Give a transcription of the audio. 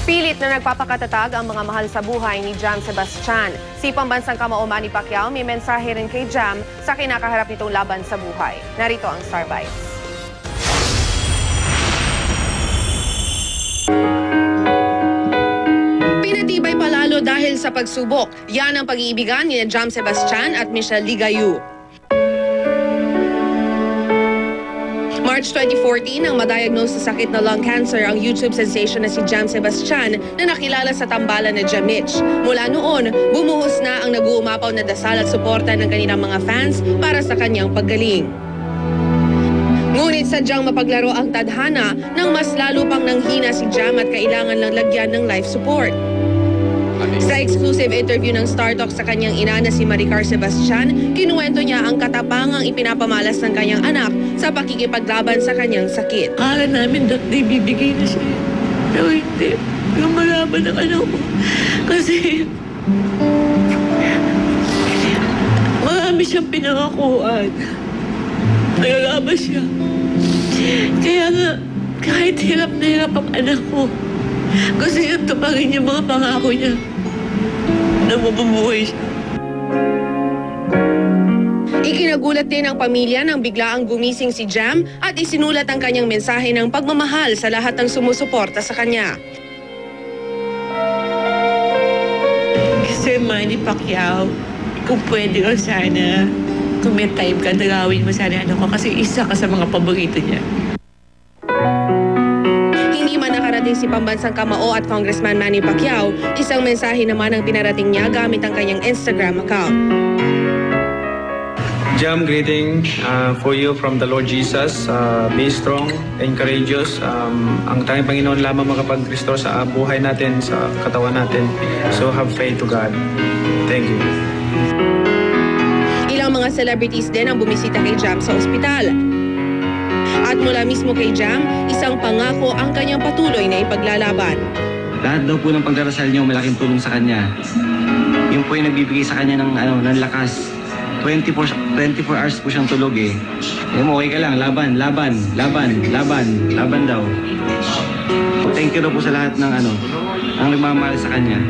Pilit na nagpapakatatag ang mga mahal sa buhay ni Jam Sebastian. Si pambansang kamao Manny Pacquiao may mensahe rin kay Jam sa kinakaharap nitong laban sa buhay. Narito ang Star Bites. Pinatibay palalo dahil sa pagsubok. Yan ang pag-iibigan ni Jam Sebastian at Michelle Ligayu. March 2014, nang madiagnose sa sakit na lung cancer ang YouTube sensation na si Jam Sebastian na nakilala sa tambalan na Jamich. Mula noon, bumuhos na ang nag-uumapaw na dasal at suporta ng kanilang mga fans para sa kanyang paggaling. Ngunit sadyang mapaglaro ang tadhana nang mas lalo pang nanghina si Jam at kailangan lang lagyan ng life support. Sa exclusive interview ng Star Talk sa kanyang ina na si Maricar Sebastian, kinuwento niya ang katapangang ipinapamalas ng kanyang anak sa pakikipaglaban sa kanyang sakit. Akala namin that day bibigay na siya. Pero hindi. Lumalaban ang anak mo. Kasi marami siyang pinangakuan. Nagalaban siya. Kaya nga, kahit hirap na hirap ang anak ko, gusto niya tuparin yung mga pangako niya na mabubuhay siya. Ikinagulat din ang pamilya nang biglaang gumising si Jam at isinulat ang kanyang mensahe ng pagmamahal sa lahat ng sumusuporta sa kanya. Sir Manny Pacquiao, kung pwede lang sana, kung may time ka, dalawin mo sana ano ko kasi isa ka sa mga paborito niya. Si pambansang kamao at Congressman Manny Pacquiao, isang mensahe naman ang pinarating niya gamit ang kanyang Instagram account. Jam, greeting for you from the Lord Jesus. Be strong and courageous. Ang tanging Panginoon lamang makapag-restore sa buhay natin, sa katawan natin. So have faith to God. Thank you. Ilang mga celebrities din ang bumisita kay Jam sa ospital. At mula mismo kay Jam, isang pangako ang kanyang patuloy na ipaglalaban. Lahat daw po ng pagdarasal niyo malaking tulong sa kanya. Yung po yung nagbibigay sa kanya ng lakas. 24 hours po siyang tulog eh. Okay ka lang, laban daw. Thank you daw po sa lahat ng ang nagmamahal sa kanya.